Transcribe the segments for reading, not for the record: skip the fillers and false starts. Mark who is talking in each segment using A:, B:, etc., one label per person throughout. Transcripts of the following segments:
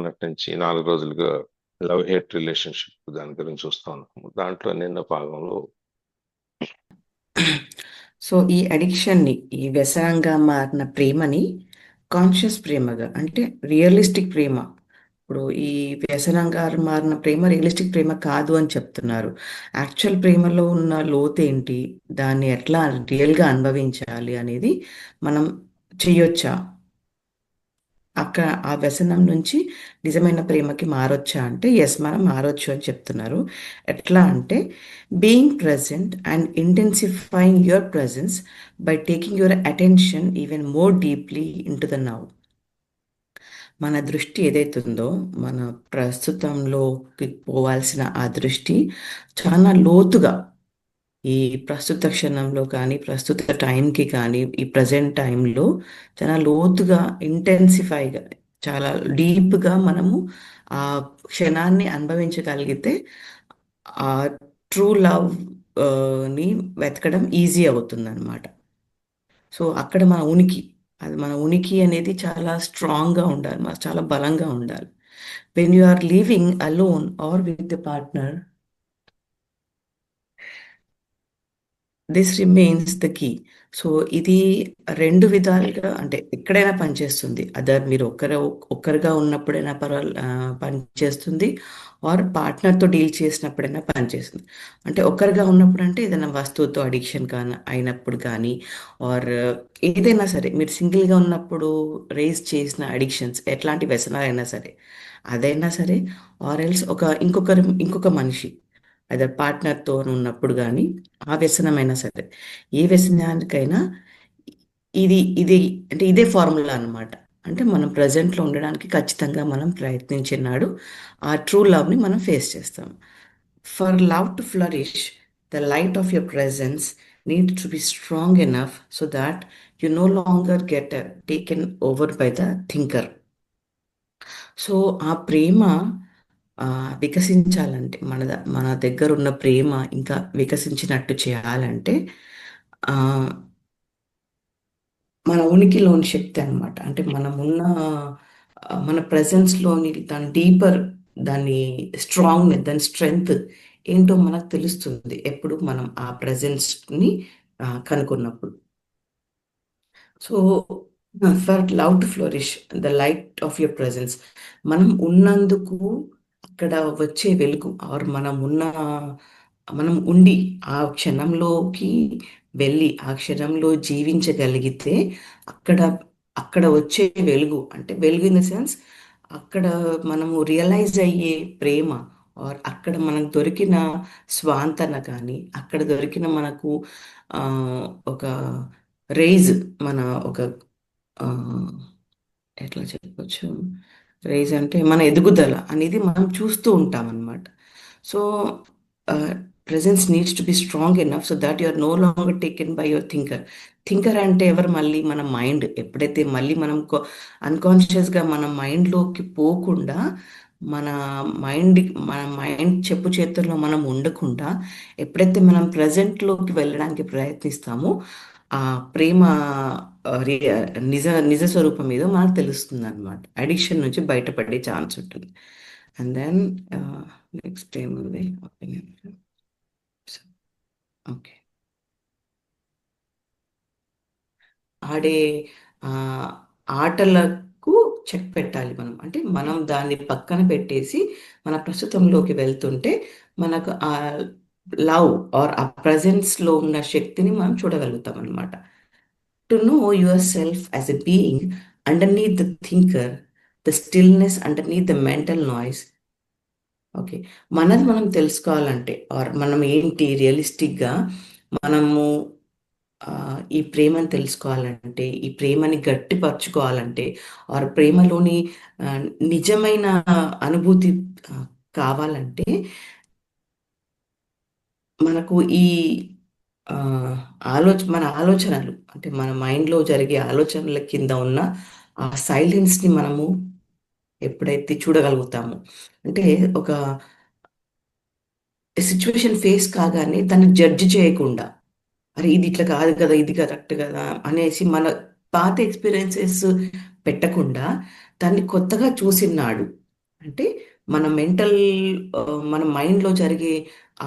A: మొన్నటి నుంచి 4 రోజులుగా లవ్ హేట్ రిలేషన్షిప్ దాని గురించి చూస్తా ఉన్నాము. దాంట్లో నిన్న భాగంలో
B: సో ఈ అడిక్షన్ని, ఈ వ్యసనంగా మారిన ప్రేమని కాన్షియస్ ప్రేమగా, అంటే రియలిస్టిక్ ప్రేమ. ఇప్పుడు ఈ వ్యసనంగా మారిన ప్రేమ రియలిస్టిక్ ప్రేమ కాదు అని చెప్తున్నారు. యాక్చువల్ ప్రేమలో ఉన్న లోతు ఏంటి, దాన్ని ఎట్లా రియల్గా అనుభవించాలి అనేది మనం చెయ్యొచ్చా, అక్కడ ఆ వ్యసనం నుంచి నిజమైన ప్రేమకి మారొచ్చా అంటే ఎస్, మనం మారొచ్చు అని చెప్తున్నారు. ఎట్లా అంటే being present and intensifying your presence by taking your attention even more deeply in to the now. మన దృష్టి ఏదైతే ఉందో, మన ప్రస్తుతంలోకి పోవాల్సిన ఆ దృష్టి చాలా లోతుగా ఈ ప్రస్తుత క్షణంలో కానీ, ప్రస్తుత టైంకి కానీ, ఈ ప్రజెంట్ టైంలో చాలా లోతుగా, ఇంటెన్సిఫైగా, చాలా డీప్గా మనము ఆ క్షణాన్ని అనుభవించగలిగితే ఆ ట్రూ లవ్ ని వెతకడం ఈజీ అవుతుంది అనమాట. సో అక్కడ మన ఉనికి, అది మన ఉనికి అనేది చాలా స్ట్రాంగ్గా ఉండాలి, చాలా బలంగా ఉండాలి. When you are living alone or with the partner, this remains the key. So ఇది రెండు విధాలుగా, అంటే ఎక్కడైనా పనిచేస్తుంది. అదర్ మీరు ఒక్కరుగా ఉన్నప్పుడైనా పనిచేస్తుంది, ఆర్ పార్ట్నర్తో డీల్ చేసినప్పుడైనా పనిచేస్తుంది. అంటే ఒక్కరుగా ఉన్నప్పుడు అంటే ఏదైనా వస్తువుతో అడిక్షన్ కానీ అయినప్పుడు కానీ, ఆర్ ఏదైనా సరే మీరు సింగిల్గా ఉన్నప్పుడు రేస్ చేసిన అడిక్షన్స్, ఎట్లాంటి వ్యసనాలైనా సరే, అదైనా సరే, ఆర్ ఎల్స్ ఇంకొక మనిషి అదే పార్ట్నర్తో ఉన్నప్పుడు కానీ, ఆ వ్యసనమైనా సరే, ఏ వ్యసనానికైనా ఇది ఇది అంటే ఇదే ఫార్ములా అన్నమాట. అంటే మనం ప్రజెంట్లో ఉండడానికి ఖచ్చితంగా మనం ప్రయత్నించినాడు ఆ ట్రూ లవ్ని మనం ఫేస్ చేస్తాం. For love to flourish, the light of your presence need to be strong enough so that you know longer get taken over by the thinker. So ఆ ప్రేమ వికసించాలంటే, మన దగ్గర ఉన్న ప్రేమ ఇంకా వికసించినట్టు చేయాలంటే ఆ, మన ఉనికిలోని శక్తి అన్నమాట. అంటే మనమున్న మన ప్రజెన్స్లోని దాని డీపర్, దాని దాని స్ట్రెంగ్త్ ఏంటో మనకు తెలుస్తుంది ఎప్పుడు మనం ఆ ప్రజెన్స్ని కనుక్కున్నప్పుడు. So for love to flourish, the light of your presence, మనం ఉన్నందుకు అక్కడ వచ్చే వెలుగు, ఆర్ మనం ఉండి ఆ క్షణంలోకి వెళ్ళి ఆ క్షణంలో జీవించగలిగితే అక్కడ అక్కడ వచ్చే వెలుగు, అంటే వెలుగు ఇన్ ద సెన్స్ అక్కడ మనము రియలైజ్ అయ్యే ప్రేమ, ఆర్ అక్కడ మనకు దొరికిన స్వాంతన కానీ, అక్కడ దొరికిన మనకు ఆ, ఒక రేజ్, మన ఒక ఆ, ఎట్లా చెప్పొచ్చు, రేజ్ అంటే మన ఎదుగుదల అనేది మనం చూస్తూ ఉంటాం అన్నమాట. So presence needs to be strong enough so that you are no longer taken by your thinker. Thinker అంటే ఎవరు, మళ్ళీ మన మైండ్. ఎప్పుడైతే మళ్ళీ మనం అన్కాన్షియస్గా మన మైండ్లోకి పోకుండా, మన మైండ్ మన మైండ్ చెప్పు చేతుల్లో మనం ఉండకుండా ఎప్పుడైతే మనం ప్రజెంట్లోకి వెళ్ళడానికి ప్రయత్నిస్తామో ఆ ప్రేమ రి- నిజ నిజ స్వరూపం ఏదో మనకు తెలుస్తుంది అనమాట. అడిక్షన్ నుంచి బయటపడే ఛాన్స్ ఉంటుంది. అండ్ దెన్ నెక్స్ట్ ఏముంది, ఒపీనియన్. ఓకే, ఆడే ఆ, ఆటలకు చెక్ పెట్టాలి మనం. అంటే మనం దాన్ని పక్కన పెట్టేసి మన ప్రస్తుతంలోకి వెళ్తుంటే మనకు ఆ లవ్ ఆర్ ఆ ప్రజెన్స్లో ఉన్న శక్తిని మనం చూడగలుగుతాం అనమాట. To know your self as a being underneath the thinker, the stillness underneath the mental noise. Okay, మనది మనం తెలుసుకోవాలంటే, ఆర్ మనం ఏంటి రియలిస్టిక్గా మనము ఆ, ఈ ప్రేమని తెలుసుకోవాలంటే, ఈ ప్రేమని గట్టిపరచుకోవాలంటే, ఆర్ ప్రేమలోని ఆ, నిజమైన అనుభూతి ఆ, కావాలంటే మనకు ఈ ఆ, మన ఆలోచనలు, అంటే మన మైండ్లో జరిగే ఆలోచనల కింద ఉన్న ఆ సైలెన్స్ని మనము ఎప్పుడైతే చూడగలుగుతామో, అంటే ఒక సిచ్యువేషన్ ఫేస్ కాగానే దాన్ని జడ్జి చేయకుండా, అరే ఇది ఇట్లా కాదు కదా, ఇది కరెక్ట్ కదా అనేసి మన పాత ఎక్స్పీరియన్సెస్ పెట్టకుండా దాన్ని కొత్తగా చూసినాడు. అంటే మన మెంటల్ మన మైండ్లో జరిగే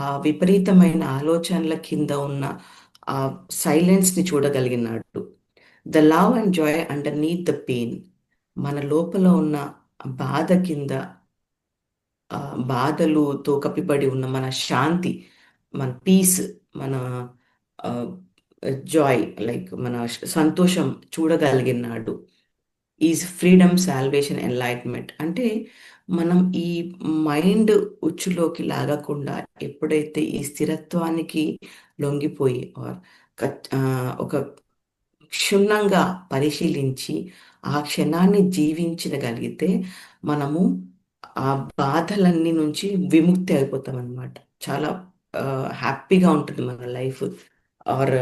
B: ఆ విపరీతమైన ఆలోచనల కింద ఉన్న ఆ సైలెన్స్ని చూడగలిగినాడు. The love and joy underneath the pain. మన లోపల ఉన్న బాధ కింద బాధలుతో కప్పిబడి ఉన్న మన శాంతి, మన పీస్, మన జాయ్ లైక్ మన సంతోషం చూడగలిగినాడు. Is freedom, salvation, enlightenment. అంటే మనం ఈ మైండ్ ఉచ్చులోకి లాగకుండా ఎప్పుడైతే ఈ స్థిరత్వానికి లొంగిపోయి ఒక క్షుణ్ణంగా పరిశీలించి ఆ క్షణాన్ని జీవించగలిగితే మనము ఆ బాధలన్నీ నుంచి విముక్తి అయిపోతాం అనమాట. చాలా హ్యాపీగా ఉంటుంది మన లైఫ్. ఆర్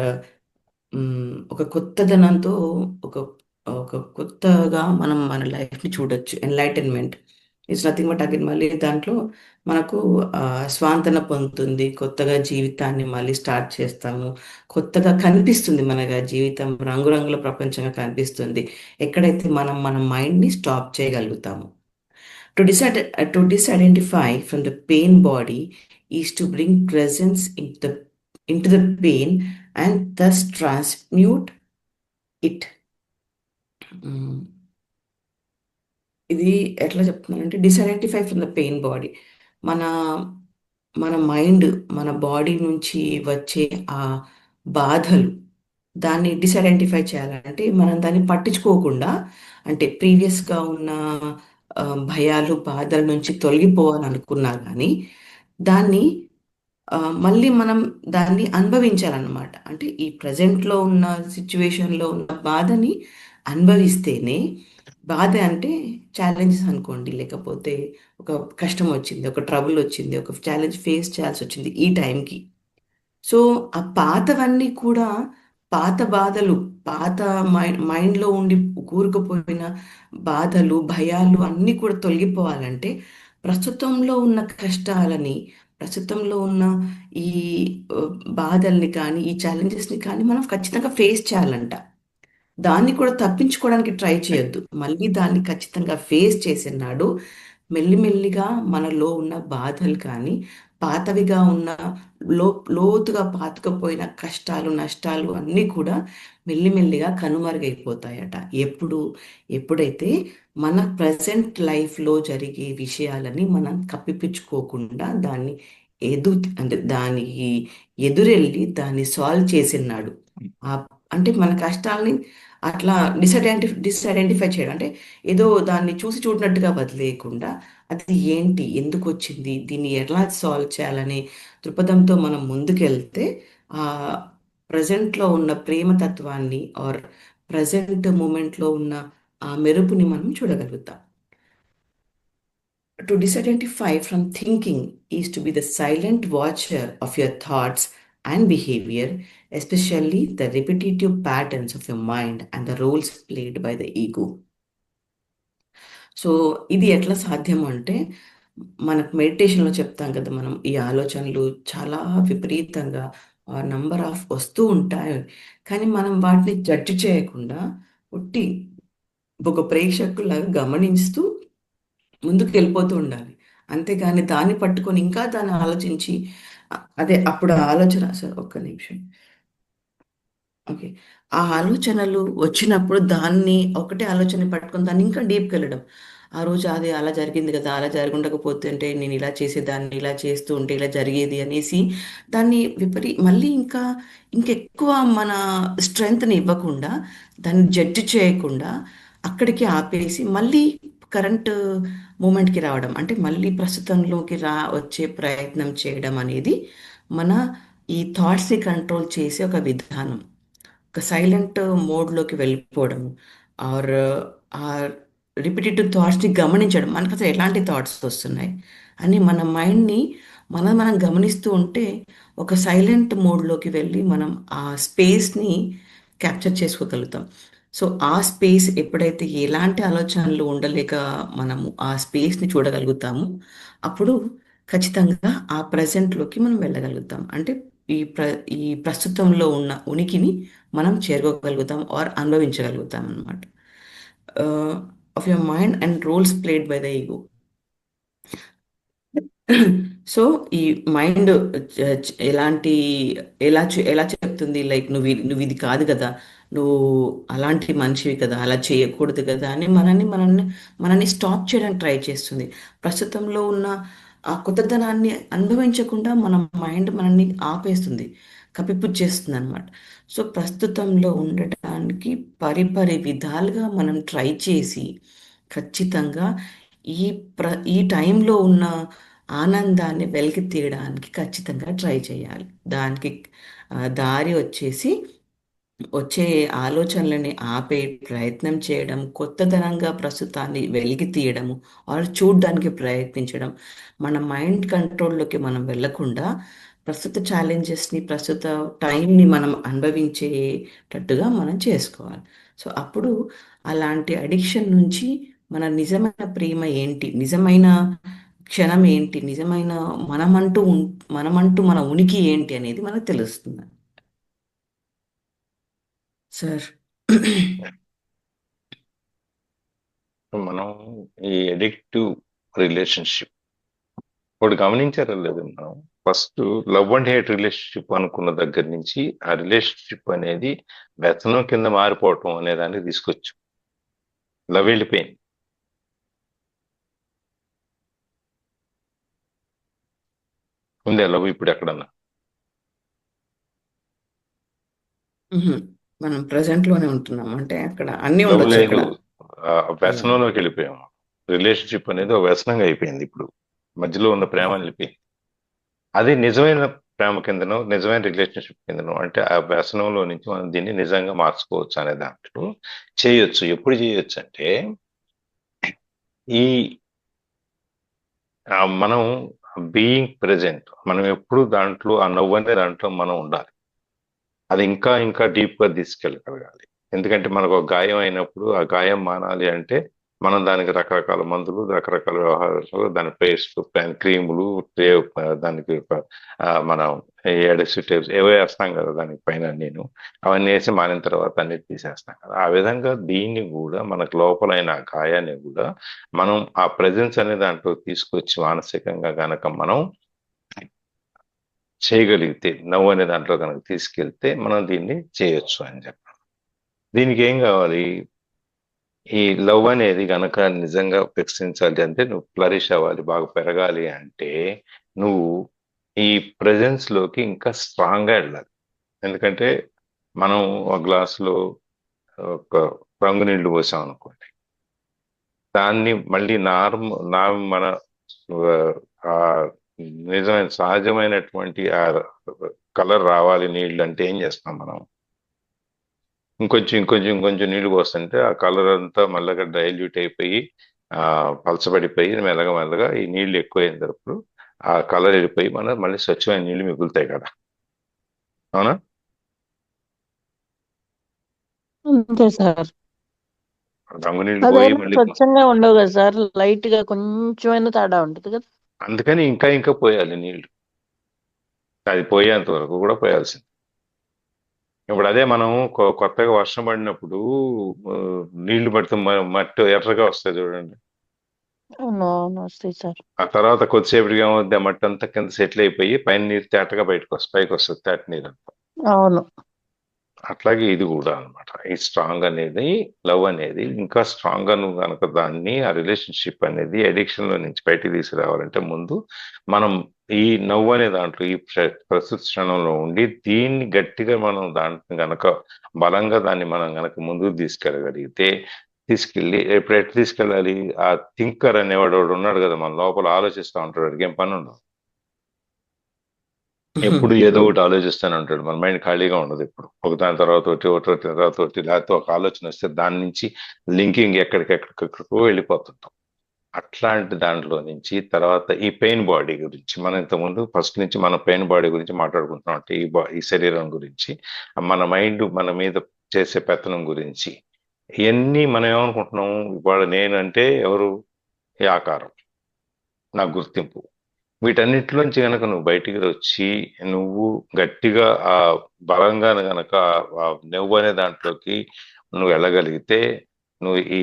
B: ఒక కొత్తదనంతో ఒక ఒక కొత్తగా మనం మన లైఫ్ని చూడొచ్చు. Enlightenment it's nothing but again మళ్ళీ దాంట్లో మనకు స్వాంతన పొందుతుంది. కొత్తగా జీవితాన్ని మళ్ళీ స్టార్ట్ చేస్తాము. కొత్తగా కనిపిస్తుంది మనగా జీవితం, రంగురంగుల ప్రపంచంగా కనిపిస్తుంది ఎక్కడైతే మనం మన మైండ్ని స్టాప్ చేయగలుగుతాము. To disidentify from the pain body is to bring presence into the pain and thus transmute it. మ్మ్. ఇది ఎట్లా చెప్తున్నానంటే డిసైడెంటిఫై ఫ్రమ్ ద పెయిన్ బాడీ. మన మన మైండ్ మన బాడీ నుంచి వచ్చే ఆ బాధలు దాన్ని డిసైడెంటిఫై చేయాలంటే మనం దాన్ని పట్టించుకోకుండా, అంటే ప్రీవియస్గా ఉన్న భయాలు బాధల నుంచి తొలగిపోవాలనుకున్నా కానీ దాన్ని మళ్ళీ మనం దాన్ని అనుభవించాలన్నమాట. అంటే ఈ ప్రజెంట్లో ఉన్న సిచ్యువేషన్లో ఉన్న బాధని అనుభవిస్తేనే, బాధ అంటే ఛాలెంజెస్ అనుకోండి, లేకపోతే ఒక కష్టం వచ్చింది, ఒక ట్రబుల్ వచ్చింది, ఒక ఛాలెంజ్ ఫేస్ చేయాల్సి వచ్చింది ఈ టైంకి. సో ఆ పాతవన్నీ కూడా, పాత బాధలు, పాత మైండ్లో ఉండి కూరుకుపోయిన బాధలు భయాలు అన్నీ కూడా తొలగిపోవాలంటే ప్రస్తుతంలో ఉన్న కష్టాలని, ప్రస్తుతంలో ఉన్న ఈ ఆ, బాధల్ని కానీ ఈ ఛాలెంజెస్ని కానీ మనం ఖచ్చితంగా ఫేస్ చేయాలంట. దాన్ని కూడా తప్పించుకోవడానికి ట్రై చేయొద్దు. మళ్ళీ దాన్ని ఖచ్చితంగా ఫేస్ చేసినాడు మెల్లిమెల్లిగా మనలో ఉన్న బాధలు కానీ, పాతవిగా ఉన్న లో లోతుగా పాతుకుపోయిన కష్టాలు నష్టాలు అన్నీ కూడా మెల్లిమెల్లిగా కనుమరుగైపోతాయట. ఎప్పుడైతే మన ప్రజెంట్ లైఫ్లో జరిగే విషయాలని మనం కప్పిపుచ్చుకోకుండా దాన్ని ఎదు అంటే దానికి ఎదురెళ్ళి దాన్ని సాల్వ్ చేసినాడు. అంటే మన కష్టాల్ని అట్లా డిసైడెంటిఫై చేయడం అంటే ఏదో దాన్ని చూసి చూడనట్టుగా వదిలేయకుండా అది ఏంటి, ఎందుకు వచ్చింది, దీన్ని ఎలా సాల్వ్ చేయాలనే దృక్పథంతో మనం ముందుకెళ్తే ఆ ప్రజెంట్లో ఉన్న ప్రేమతత్వాన్ని ఆర్ ప్రజెంట్ మూమెంట్లో ఉన్న ఆ మెరుపుని మనం చూడగలుగుతాం. To disidentify from thinking is to be the silent watcher of your thoughts and behavior, especially the repetitive patterns of your mind and the roles played by the ego. So ఇది ఎట్లా సాధ్యం అంటే మనకు మెడిటేషన్లో చెప్తాం కదా, మనం ఈ ఆలోచనలు చాలా విపరీతంగా నంబర్ ఆఫ్ వస్తూ ఉంటాయి, కానీ మనం వాటిని జడ్జి చేయకుండా ఉట్టి ఒక ప్రేక్షకులాగా గమనిస్తూ ముందుకు వెళ్ళిపోతూ ఉండాలి. అంతేగాని దాన్ని పట్టుకొని ఇంకా దాన్ని ఆలోచించి అదే అప్పుడు ఆ ఆలోచన సార్ ఒక్క నిమిషం. ఓకే. ఆ ఆలోచనలు వచ్చినప్పుడు దాన్ని ఒకటే ఆలోచన పట్టుకొని దాన్ని ఇంకా డీప్‌కి వెళ్ళడం. ఆ రోజు అది అలా జరిగింది కదా! అలా జరగుండకపోతుంటే నేను ఇలా చేసేదాన్ని, ఇలా చేస్తూ ఉంటే ఇలా జరిగేది అనేసి దాన్ని మళ్ళీ ఇంకెక్కువ మన స్ట్రెంగ్త్‌ని ఇవ్వకుండా, దాన్ని జడ్జ్ చేయకుండా అక్కడికి ఆపేసి మళ్ళీ కరెంట్ మూమెంట్‌కి రావడం. అంటే మళ్ళీ ప్రస్తుతంలోకి వచ్చే ప్రయత్నం చేయడం అనేది మన ఈ థాట్స్‌ని కంట్రోల్ చేసే ఒక విధానం. ఒక సైలెంట్ మోడ్లోకి వెళ్ళిపోవడం ఆర్ ఆ రిపిటేటివ్ థాట్స్ని గమనించడం, మనకు అసలు ఎలాంటి థాట్స్ వస్తున్నాయి అని మన మైండ్ని మనం గమనిస్తూ ఉంటే ఒక సైలెంట్ మోడ్లోకి వెళ్ళి మనం ఆ స్పేస్ని క్యాప్చర్ చేసుకోగలుగుతాం. సో ఆ స్పేస్ ఎప్పుడైతే ఎలాంటి ఆలోచనలు ఉండలేక మనము ఆ స్పేస్ని చూడగలుగుతామో అప్పుడు ఖచ్చితంగా ఆ ప్రజెంట్లోకి మనం వెళ్ళగలుగుతాం. అంటే ఈ ప్రస్తుతంలో ఉన్న ఉనికిని మనం చేరుకోగలుగుతాం ఆర్ అనుభవించగలుగుతాం అన్నమాట. Of your mind and roles played by the ego. So ఈ మైండ్ ఎలాంటి ఎలా చెప్తుంది, లైక్ నువ్వు ఇది కాదు కదా, నువ్వు అలాంటి మనిషివి కదా, అలా చేయకూడదు కదా అని మనల్ని స్టాప్ చేయడానికి ట్రై చేస్తుంది. ప్రస్తుతంలో ఉన్న ఆ కొత్తదనాన్ని అనుభవించకుండా మన మైండ్ మనల్ని ఆపేస్తుంది, కప్పిపుచ్చేస్తుంది అనమాట. సో ప్రస్తుతంలో ఉండటానికి పరిపరి విధాలుగా మనం ట్రై చేసి ఖచ్చితంగా ఈ ఈ టైంలో ఉన్న ఆనందాన్ని వెలికి తీయడానికి ఖచ్చితంగా ట్రై చేయాలి. దానికి దారి వచ్చేసి వచ్చే ఆలోచనలని ఆపే ప్రయత్నం చేయడం, కొత్తదనంగా ప్రస్తుతాన్ని వెలికి తీయడము, ఆర్ చూడడానికి ప్రయత్నించడం. మన మైండ్ కంట్రోల్లోకి మనం వెళ్ళకుండా ప్రస్తుత ఛాలెంజెస్ని, ప్రస్తుత టైంని మనం అనుభవించేటట్టుగా మనం చేసుకోవాలి. సో అప్పుడు అలాంటి అడిక్షన్ నుంచి మన నిజమైన ప్రేమ ఏంటి, నిజమైన క్షణం ఏంటి, నిజమైన మనమంటూ మనమంటూ మన ఉనికి ఏంటి అనేది మనకు తెలుస్తుంది సార్.
A: మనం ఈ ఎడిక్టివ్ రిలేషన్షిప్ ఒకటి గమనించారా లేదు, మనం first love and hate relationship అనుకున్న దగ్గర నుంచి ఆ రిలేషన్షిప్ అనేది వ్యసనం కింద మారిపోవటం అనే దాన్ని తీసుకొచ్చు. లవ్ వెళ్ళిపోయింది. ఉందే లవ్ ఇప్పుడు ఎక్కడన్నా?
B: మనం ప్రజెంట్ లోనే ఉంటున్నాం అంటే అక్కడ అన్నీ
A: లవ్
B: ఉండొచ్చు
A: లేదు,
B: అక్కడ.
A: వ్యసనంలోకి వెళ్ళిపోయాము. రిలేషన్షిప్ అనేది ఒక వ్యసనంగా అయిపోయింది. ఇప్పుడు మధ్యలో ఉన్న ప్రేమ వెళ్ళిపోయింది. అది నిజమైన ప్రేమ కిందనో నిజమైన రిలేషన్షిప్ కిందనో అంటే ఆ వ్యసనంలో నుంచి మనం దీన్ని నిజంగా మార్చుకోవచ్చు అనే దాంట్లో చేయొచ్చు. ఎప్పుడు చేయొచ్చు అంటే ఈ మనం బీయింగ్ ప్రెజెంట్, మనం ఎప్పుడు దాంట్లో ఆ నవ్వు అనే దాంట్లో మనం ఉండాలి. అది ఇంకా ఇంకా డీప్ గా తీసుకెళ్ళగలగాలి. ఎందుకంటే మనకు ఒక గాయం అయినప్పుడు ఆ గాయం మానాలి అంటే మనం దానికి రకరకాల మందులు, రకరకాల వ్యవహారాలు, దాని పేస్ట్, క్రీములు, దానికి మనం ఎడసిటివ్స్ ఏవో వేస్తాం కదా దానికి పైన. నేను అవన్నీ వేసి మానిన తర్వాత అన్ని తీసేస్తాం కదా. ఆ విధంగా దీన్ని కూడా మనకు లోపలైన ఆ గాయాన్ని కూడా మనం ఆ ప్రెజెన్స్ అనే దాంట్లో తీసుకొచ్చి మానసికంగా గనక మనం చేయగలిగితే, నవ్వు అనే దాంట్లో కనుక తీసుకెళ్తే మనం దీన్ని చేయొచ్చు అని చెప్పాను. దీనికి ఏం కావాలి? ఈ లవ్ అనేది గనక నిజంగా వికసించాలి అంటే నువ్వు ఫ్లరిష్ అవ్వాలి, బాగా పెరగాలి అంటే నువ్వు ఈ ప్రెజెన్స్ లోకి ఇంకా స్ట్రాంగ్ గా వెళ్ళాలి. ఎందుకంటే మనం ఒక గ్లాసులో ఒక రంగు నీళ్లు పోసాం అనుకోండి, దాన్ని మళ్ళీ మన ఆ నిజమైన సహజమైనటువంటి ఆ కలర్ రావాలి నీళ్ళు అంటే ఏం చేస్తాం మనం? ఇంకొంచెం నీళ్లు పోస్తుంటే ఆ కలర్ అంతా మెల్లగా డైల్యూట్ అయిపోయి పలచబడిపోయి మెల్లగా మెల్లగా ఈ నీళ్లు ఎక్కువైనప్పుడు ఆ కలర్ వెళ్ళిపోయి మళ్ళీ స్వచ్ఛమైన నీళ్లు మిగులుతాయి కదా. అవునా?
C: అంతే సార్.
A: రంగు నీళ్లు పోయి
C: అదేమో
A: మళ్ళీ
C: స్వచ్ఛంగా ఉండవు కదా సార్, లైట్ గా కొంచెమైనా తేడా ఉంటుంది కదా.
A: అందుకని ఇంకా ఇంకా పోయాలి నీళ్లు. అది పోయేంత వరకు కూడా పోయాల్సింది. ఇప్పుడు అదే మనం కొత్తగా వర్షం పడినప్పుడు ఆ, నీళ్లు పడితే మట్టి ఎర్రగా వస్తాయి చూడండి.
C: అవును అవును, వస్తాయి సార్.
A: ఆ తర్వాత కొద్దిసేపటికి ఏమవుద్ది, ఆ మట్టి అంతా కింద సెటిల్ అయిపోయి పైన నీరు తేటగా పైకి వస్తుంది, తేట నీరు అంతా.
C: అవును.
A: అట్లాగే ఇది కూడా అన్నమాట. ఈ స్ట్రాంగ్ అనేది, లవ్ అనేది ఇంకా స్ట్రాంగ్ గా నువ్వు కనుక దాన్ని, ఆ రిలేషన్షిప్ అనేది అడిక్షన్ లో నుంచి బయటికి తీసుకురావాలంటే ముందు మనం ఈ నవ్వు అనే దాంట్లో ఈ ప్రస్తుత క్షణంలో ఉండి దీన్ని గట్టిగా మనం దాంట్లో గనక బలంగా దాన్ని మనం గనక ముందుకు తీసుకెళ్ళి ఎప్పుడు ఎట్లా తీసుకెళ్ళాలి? ఆ థింకర్ అనేవాడు ఒకడు ఉన్నాడు కదా మన లోపల, ఆలోచిస్తూ ఉంటాడు. వాడికి ఏం పని ఉండదు, ఎప్పుడు ఏదో ఒకటి ఆలోచిస్తూనే ఉంటాడు. మన మైండ్ ఖాళీగా ఉండదు. ఎప్పుడు ఒకదాని తర్వాత ఒకటి తర్వాత ఒకటి, లేకపోతే ఒక ఆలోచన వస్తే దాని నుంచి లింకింగ్ ఎక్కడికెక్కడికో వెళ్ళిపోతుంటాం. అట్లాంటి దాంట్లో నుంచి తర్వాత ఈ పెయిన్ బాడీ గురించి మనం ఇంతకుముందు ఫస్ట్ నుంచి మన పెయిన్ బాడీ గురించి మాట్లాడుకుంటున్నాం. అంటే ఈ శరీరం గురించి, మన మైండ్ మన మీద చేసే పెత్తనం గురించి, ఇవన్నీ మనం ఏమనుకుంటున్నాం ఇవాళ నేనంటే ఎవరు? ఈ ఆకారం నా గుర్తింపు. వీటన్నిటిలోంచి గనక నువ్వు బయటికి వచ్చి నువ్వు గట్టిగా ఆ బలంగా గనక ఆ నువ్వు అనే దాంట్లోకి నువ్వు వెళ్ళగలిగితే నువ్వు ఈ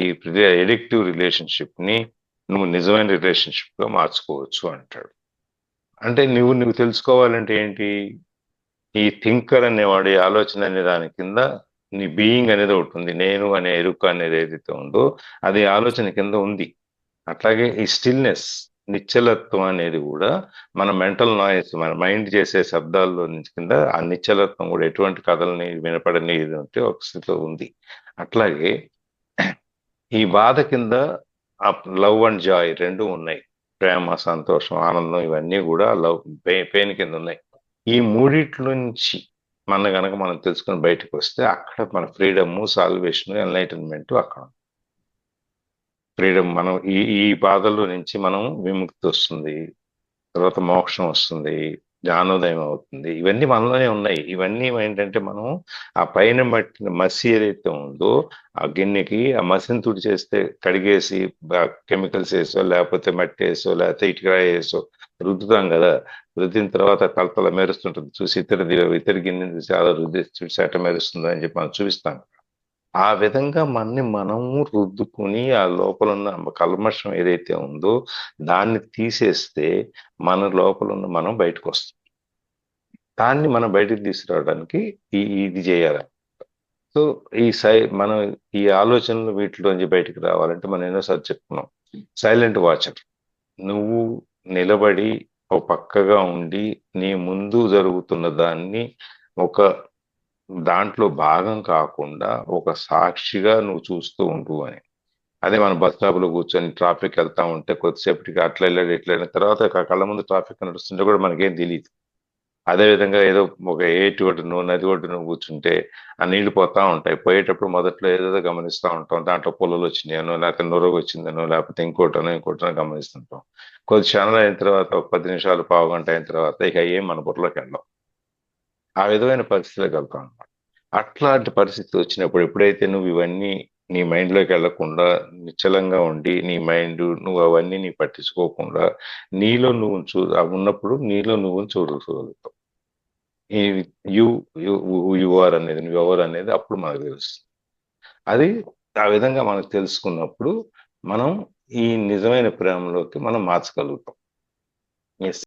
A: ఎడిక్టివ్ రిలేషన్షిప్ ని నువ్వు నిజమైన రిలేషన్షిప్ గా మార్చుకోవచ్చు అంటాడు. అంటే నువ్వు తెలుసుకోవాలంటే ఏంటి? ఈ థింకర్ అనేవాడు, ఈ ఆలోచన అనే దాని కింద నీ బీయింగ్ అనేది ఒకటి ఉంది. నేను అనే ఎరుక అనేది ఏదైతే ఉందో అది ఆలోచన కింద ఉంది. అట్లాగే ఈ స్టిల్నెస్, నిశ్చలత్వం అనేది కూడా మన మెంటల్ నాయిస్, మన మైండ్ చేసే శబ్దాల్లో నుంచి కింద ఆ నిశ్చలత్వం కూడా ఎటువంటి కథల్ని వినపడని ఇది ఉంటే ఒక స్థితిలో ఉంది. అట్లాగే ఈ బాధ కింద ఆ లవ్ అండ్ జాయ్ రెండు ఉన్నాయి. ప్రేమ, సంతోషం, ఆనందం ఇవన్నీ కూడా లవ్ పెయిన్ కింద ఉన్నాయి. ఈ మూడిట్ల నుంచి మనం తెలుసుకొని బయటకు వస్తే అక్కడ మన ఫ్రీడమ్, సాల్వేషన్, ఎన్లైటన్మెంట్ అక్కడ ఫ్రీడమ్. మనం ఈ బాధల్లో నుంచి మనం విముక్తి వస్తుంది, తర్వాత మోక్షం వస్తుంది, జ్ఞానోదయం అవుతుంది. ఇవన్నీ మనలోనే ఉన్నాయి. ఇవన్నీ ఏంటంటే మనం ఆ పైన మసి ఏదైతే ఉందో ఆ గిన్నెకి ఆ మసిని తుడి చేస్తే కడిగేసి కెమికల్స్ వేసో లేకపోతే మట్టి వేసో లేకపోతే ఇటుక వేసో రుద్దుతాం కదా. రుద్దిన తర్వాత తలతల మెరుస్తుంటుంది. చూసి ఇతర గిన్నె చూసి అలా రుద్ది చూసి అట్ట మెరుస్తుంది అని చెప్పి మనం చూపిస్తాం. ఆ విధంగా మనము రుద్దుకుని ఆ లోపల ఉన్న కల్మషం ఏదైతే ఉందో దాన్ని తీసేస్తే మన లోపల ఉన్న మనం బయటకు వస్తాం. దాన్ని మనం బయటకు తీసుకురావడానికి ఇది చేయాలి. సో మనం ఈ ఆలోచనలు వీటిలోంచి బయటకు రావాలంటే మనం ఎన్నోసార్లు చెప్పుకున్నాం, సైలెంట్ వాచర్. నువ్వు నిలబడి ఒక పక్కగా ఉండి నీ ముందు జరుగుతున్న దాన్ని ఒక దాంట్లో భాగం కాకుండా ఒక సాక్షిగా నువ్వు చూస్తూ ఉంటూ అని. అదే మన బస్ స్టాప్ లో కూర్చొని ట్రాఫిక్ వెళ్తా ఉంటే కొద్దిసేపటికి అట్లా వెళ్ళాడు ఇట్లా వెళ్ళిన తర్వాత కళ్ళ ముందు ట్రాఫిక్ నడుస్తుంటే కూడా మనకేం తెలియదు. అదే విధంగా ఏదో ఒక ఏటి ఒడ్డును, నది ఒడ్డును కూర్చుంటే ఆ నీళ్లు పోతా ఉంటాయి. పోయేటప్పుడు మొదట్లో ఏదో గమనిస్తూ ఉంటాం, దాంట్లో పొలాలు వచ్చినాయనో లేకపోతే నొరగ వచ్చిందనో లేకపోతే ఇంకోటనో గమనిస్తుంటాం. కొద్ది క్షణాలు అయిన తర్వాత ఒక 10 నిమిషాలు, పావు గంట అయిన తర్వాత ఇక ఏం మన బుర్రలోకి వెళ్ళాం. ఆ విధమైన పరిస్థితిలోకి వెళ్తాం అనమాట. అట్లాంటి పరిస్థితి వచ్చినప్పుడు ఎప్పుడైతే నువ్వు ఇవన్నీ నీ మైండ్లోకి వెళ్లకుండా నిశ్చలంగా ఉండి నీ మైండ్ నువ్వు అవన్నీ నీ పట్టించుకోకుండా నీలో నువ్వు ఉన్నప్పుడు నీలో నువ్వు చూడగలుగుతావు. ఈ యు ఆర్ అనేది, నువ్వెవరు అనేది అప్పుడు మనకు తెలుస్తుంది. అది ఆ విధంగా మనకు తెలుసుకున్నప్పుడు మనం ఈ నిజమైన ప్రేమలోకి మనం మార్చగలుగుతాం. ఎస్.